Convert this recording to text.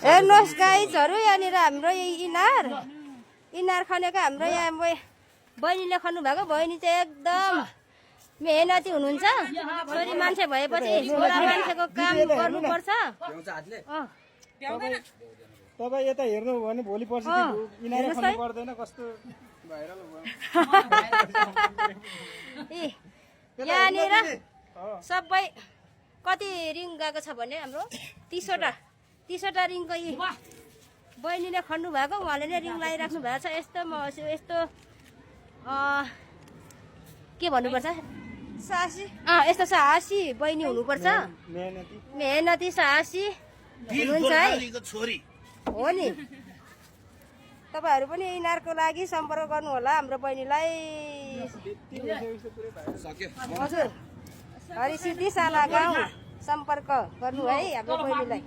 हेर्नुहोस् गाइजहरू यहाँनिर हाम्रो इनार खनेको हाम्रो यहाँ बहिनीले खन्नु भएको बहिनी चाहिँ एकदम मेहनती हुनुहुन्छ छोरी मान्छे भएपछि छोरा मान्छेको काम गर्नुपर्छ तपाईँ यता हेर्नु हो भने भोलि पर्सि इनारै खन्नु पर्दैन कस्तो भाइरल भयो यहाँनिर सबै कति रिङ गएको छ भने हाम्रो 30वटा रिङको बहिनीले खन्नु भएको उहाँले नै रिङ लगाइराख्नु भएको छ यस्तो के भन्नुपर्छ यस्तो साहसी बहिनी हुनुपर्छ मेहनती साहसी हुनुहुन्छ है हो नि तपाईहरु पनि इनारको लागि सम्पर्क गर्नु होला हाम्रो बहिनीलाई हजुर हरिसिद्धि साला गाउँ सम्पर्क गर्नु है हाम्रो बहिनीलाई